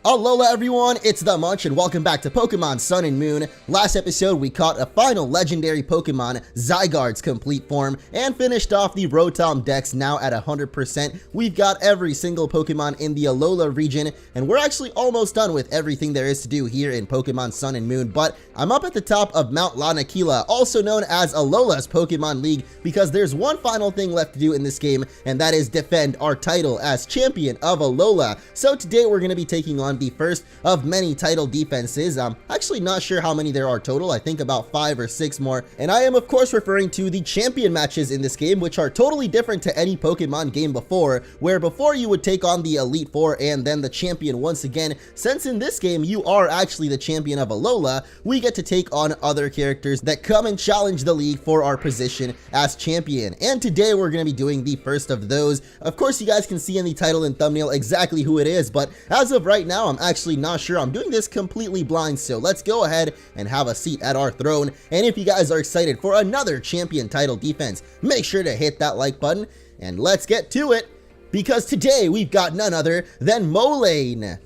Alola everyone, it's the Munch and welcome back to Pokemon Sun and Moon. Last episode we caught a final legendary Pokemon, Zygarde's complete form, and finished off the Rotom Dex now at 100%. We've got every single Pokemon in the Alola region, and we're actually almost done with everything there is to do here in Pokemon Sun and Moon, but I'm up at the top of Mount Lanakila, also known as Alola's Pokemon League, because there's one final thing left to do in this game, and that is defend our title as Champion of Alola. So today we're going to be taking on the first of many title defenses. I'm actually not sure how many there are total. I think about 5 or 6 more. And I am of course referring to the champion matches in this game, which are totally different to any Pokemon game before, where before you would take on the Elite Four and then the champion once again. Since in this game you are actually the champion of Alola, we get to take on other characters that come and challenge the league for our position as champion. And today we're going to be doing the first of those. Of course you guys can see in the title and thumbnail exactly who it is, but as of right now I'm actually not sure. I'm doing this completely blind, so let's go ahead and have a seat at our throne. And if you guys are excited for another champion title defense, make sure to hit that like button and let's get to it, because today we've got none other than Molayne.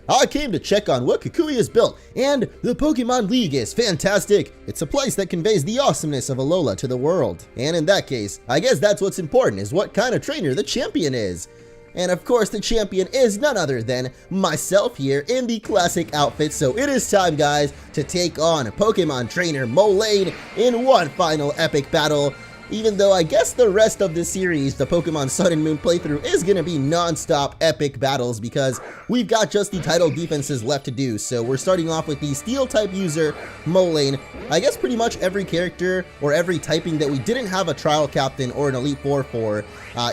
I came to check on what Kukui has built, and the Pokemon League is fantastic. It's a place that conveys the awesomeness of Alola to the world. And in that case, I guess that's what's important, is what kind of trainer the champion is. And of course, the champion is none other than myself here in the classic outfit. So it is time, guys, to take on Pokemon trainer Molayne in one final epic battle. Even though I guess the rest of the series, the Pokemon Sun and Moon playthrough, is going to be non-stop epic battles because we've got just the title defenses left to do. So we're starting off with the Steel type user, Molayne. I guess pretty much every character or every typing that we didn't have a trial captain or an Elite Four for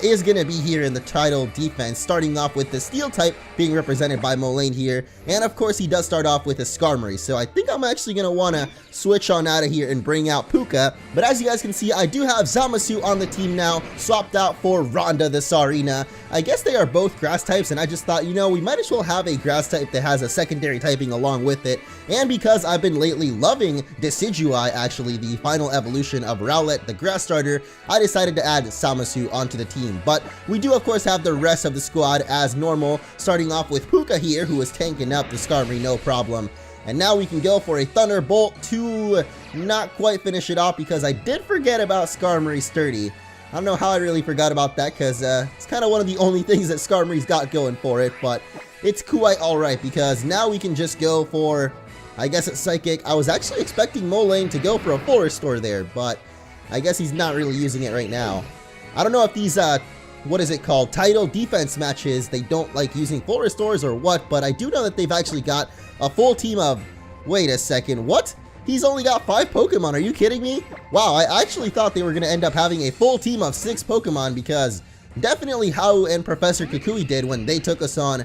is going to be here in the title defense, starting off with the Steel type being represented by Molayne here. And of course he does start off with a Skarmory, so I think I'm actually going to want to switch on out of here and bring out Puka. But as you guys can see, I do have Zamasu on the team now, swapped out for Rhonda the Tsarina. I guess they are both grass types, and I just thought, you know, we might as well have a grass type that has a secondary typing along with it. And because I've been lately loving Decidueye, actually the final evolution of Rowlet, the grass starter, I decided to add Zamasu onto the team. But we do of course have the rest of the squad as normal, starting off with Puka here, who is tanking up the Skarmory no problem. And now we can go for a Thunderbolt to not quite finish it off, because I did forget about Skarmory Sturdy. I don't know how I really forgot about that, because it's kind of one of the only things that Skarmory's got going for it, but it's quite alright, because now we can just go for, I guess it's Psychic. I was actually expecting Molayne to go for a Full Restore there, but I guess he's not really using it right now. I don't know if these, what is it called, title defense matches, they don't like using Full Restores or what, but I do know that they've actually got a full team of, wait a second, what? He's only got 5 Pokemon, are you kidding me? Wow, I actually thought they were going to end up having a full team of 6 Pokemon, because definitely Hau and Professor Kukui did when they took us on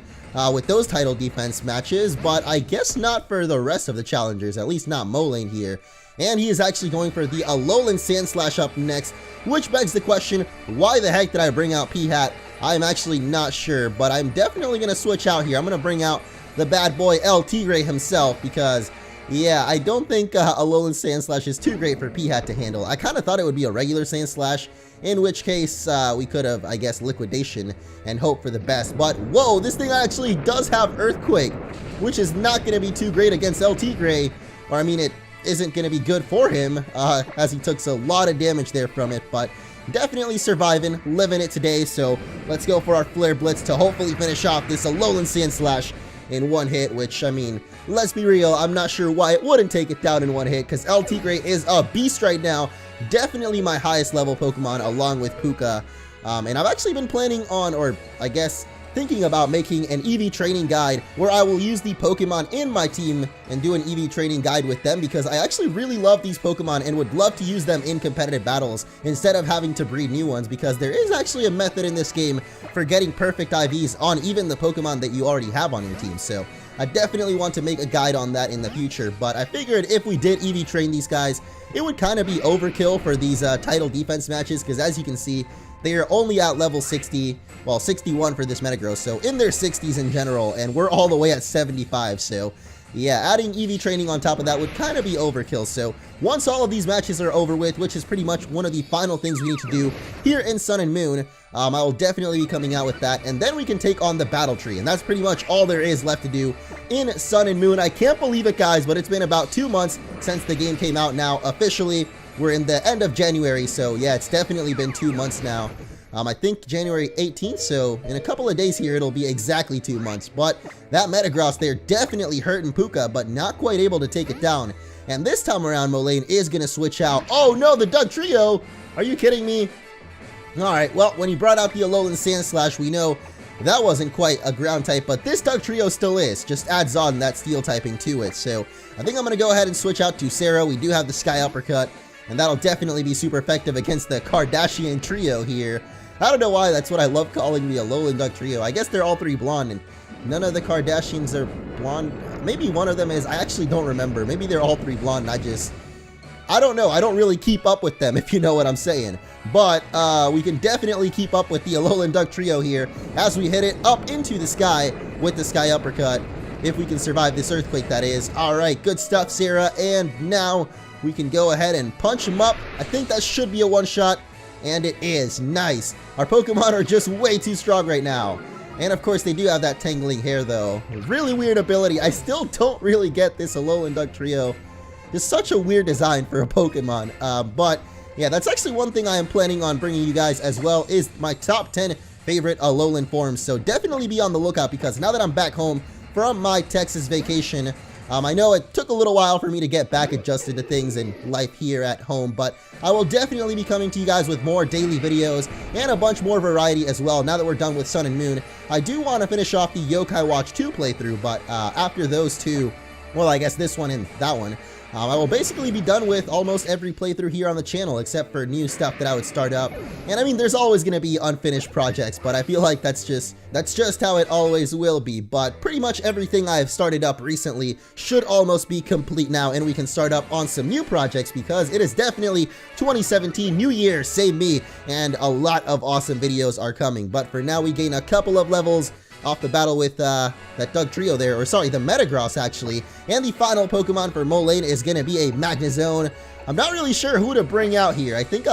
with those title defense matches, but I guess not for the rest of the challengers, at least not Molayne here. And he is actually going for the Alolan Sandslash up next, which begs the question, why the heck did I bring out P-Hat? I'm actually not sure, but I'm definitely going to switch out here. I'm going to bring out the bad boy El Tigre himself, because yeah, I don't think Alolan Sandslash is too great for P-Hat to handle. I kind of thought it would be a regular Sandslash, in which case we could have, I guess, Liquidation and hope for the best. But whoa, this thing actually does have Earthquake, which is not going to be too great against El Tigre, or I mean it isn't going to be good for him, as he took a lot of damage there from it, but definitely surviving, living it today. So let's go for our Flare Blitz to hopefully finish off this Alolan Sandslash in one hit, which, I mean, let's be real, I'm not sure why it wouldn't take it down in one hit, because El Tigre is a beast right now. Definitely my highest level Pokemon along with Puka. And I've actually been planning on, or I guess thinking about making an EV training guide where I will use the Pokemon in my team and do an EV training guide with them, because I actually really love these Pokemon and would love to use them in competitive battles instead of having to breed new ones, because there is actually a method in this game for getting perfect IVs on even the Pokemon that you already have on your team. So I definitely want to make a guide on that in the future, but I figured if we did EV train these guys, it would kind of be overkill for these title defense matches, because as you can see, they are only at level 60, well 61 for this Metagross, so in their 60s in general, and we're all the way at 75, so yeah, adding EV training on top of that would kind of be overkill. So once all of these matches are over with, which is pretty much one of the final things we need to do here in Sun and Moon, I will definitely be coming out with that, and then we can take on the battle tree, and that's pretty much all there is left to do in Sun and Moon. I can't believe it, guys, but it's been about 2 months since the game came out now. Officially, we're in the end of January, so yeah, it's definitely been 2 months now. I think January 18th, so in a couple of days here, it'll be exactly 2 months. But that Metagross there definitely hurting Puka, but not quite able to take it down. And this time around, Molayne is going to switch out. Oh no, the Dugtrio! Are you kidding me? Alright, well, when he brought out the Alolan Sandslash, we know that wasn't quite a ground type, but this Dugtrio still is. Just adds on that steel typing to it. So I think I'm going to go ahead and switch out to Sarah. We do have the Sky Uppercut, and that'll definitely be super effective against the Kardashian trio here. I don't know why that's what I love calling the Alolan Dugtrio. I guess they're all three blonde, and none of the Kardashians are blonde. Maybe one of them is. I actually don't remember. Maybe they're all three blonde, and I don't know. I don't really keep up with them, if you know what I'm saying. But we can definitely keep up with the Alolan Dugtrio here as we hit it up into the sky with the Sky Uppercut. If we can survive this earthquake, that is. Alright, good stuff, Sarah. And now we can go ahead and punch him up. I think that should be a one-shot. And it is. Nice. Our Pokemon are just way too strong right now. And of course, they do have that tangling hair, though. Really weird ability. I still don't really get this Alolan Dugtrio. It's such a weird design for a Pokemon. But yeah, that's actually one thing I am planning on bringing you guys as well, is my top 10 favorite Alolan forms. So definitely be on the lookout, because now that I'm back home from my Texas vacation, I know it took a little while for me to get back adjusted to things and life here at home, but I will definitely be coming to you guys with more daily videos and a bunch more variety as well now that we're done with Sun and Moon. I do want to finish off the Yokai Watch 2 playthrough, but after those two, well, I guess this one and that one, I will basically be done with almost every playthrough here on the channel, except for new stuff that I would start up. And I mean, there's always going to be unfinished projects, but I feel like that's just how it always will be. But pretty much everything I've started up recently should almost be complete now, and we can start up on some new projects, because it is definitely 2017, new year, same me, and a lot of awesome videos are coming. But for now, we gain a couple of levels off the battle with that Dugtrio there, or sorry, the Metagross actually. And the final Pokemon for Molayne is going to be a Magnezone. I'm not really sure who to bring out here. I think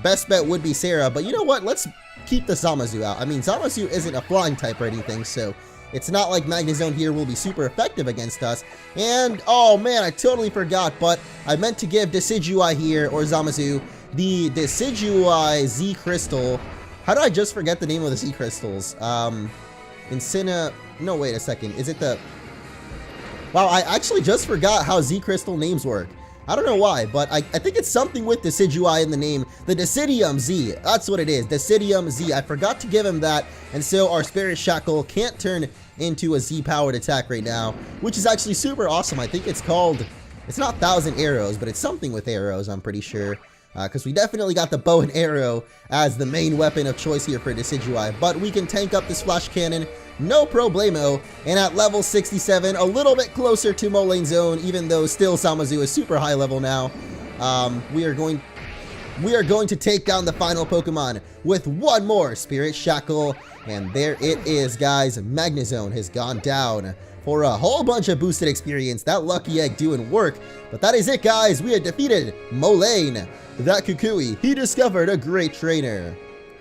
best bet would be Sarah, but you know what? Let's keep the Zamasu out. I mean, Zamasu isn't a flying type or anything, so it's not like Magnezone here will be super effective against us. And, oh man, I totally forgot, but I meant to give Decidueye here, or Zamasu, the Decidueye Z Crystal. How did I just forget the name of the Z Crystals? No, wait a second. Is it the... Wow, I actually just forgot how Z Crystal names work. I don't know why, but I think it's something with Decidueye in the name. The Deciduum Z. That's what it is. Deciduum Z. I forgot to give him that, and so our Spirit Shackle can't turn into a Z-powered attack right now, which is actually super awesome. I think it's called... It's not 1,000 Arrows, but it's something with arrows, I'm pretty sure. Because we definitely got the bow and arrow as the main weapon of choice here for Decidueye. But we can tank up this Flash Cannon, no problemo. And at level 67, a little bit closer to Molayne Zone, even though still Zamasu is super high level now. We are going to take down the final Pokemon with one more Spirit Shackle. And there it is, guys. Magnezone has gone down for a whole bunch of boosted experience. That Lucky Egg doing work. But that is it, guys. We have defeated Molayne. That Kukui, he discovered a great trainer.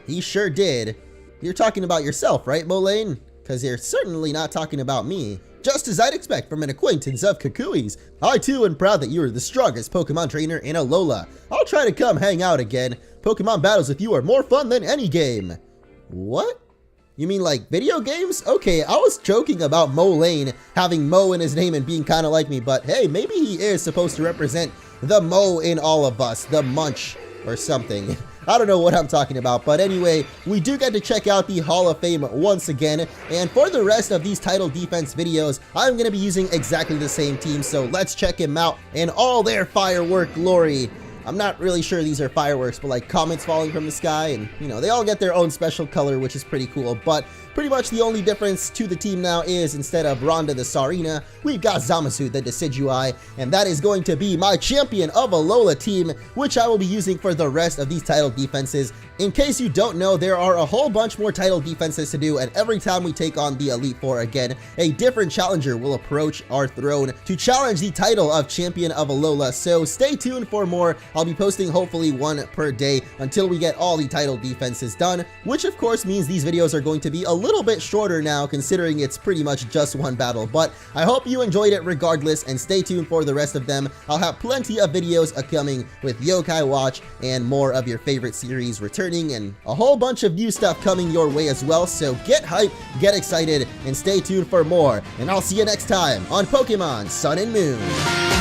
He sure did. You're talking about yourself, right, Molayne? Because you're certainly not talking about me. Just as I'd expect from an acquaintance of Kukui's, I too am proud that you are the strongest Pokemon trainer in Alola. I'll try to come hang out again. Pokemon battles with you are more fun than any game. What? You mean like video games? Okay, I was joking about Molayne having Mo in his name and being kind of like me, but hey, maybe he is supposed to represent the Mo in all of us, the Munch or something. I don't know what I'm talking about, but anyway, we do get to check out the Hall of Fame once again, and for the rest of these title defense videos, I'm going to be using exactly the same team, so let's check him out in all their firework glory. I'm not really sure these are fireworks, but like comets falling from the sky, and you know, they all get their own special color, which is pretty cool. But pretty much the only difference to the team now is instead of Rhonda the Sarina, we've got Zamasu the Decidueye, and that is going to be my Champion of Alola team, which I will be using for the rest of these title defenses. In case you don't know, there are a whole bunch more title defenses to do, and every time we take on the Elite Four again, a different challenger will approach our throne to challenge the title of Champion of Alola, so stay tuned for more I'll be posting hopefully one per day until we get all the title defenses done, which of course means these videos are going to be a little bit shorter now considering it's pretty much just one battle. But I hope you enjoyed it regardless, and stay tuned for the rest of them. I'll have plenty of videos coming with Yokai Watch and more of your favorite series returning, and a whole bunch of new stuff coming your way as well. So get hyped, get excited, and stay tuned for more. And I'll see you next time on Pokemon Sun and Moon.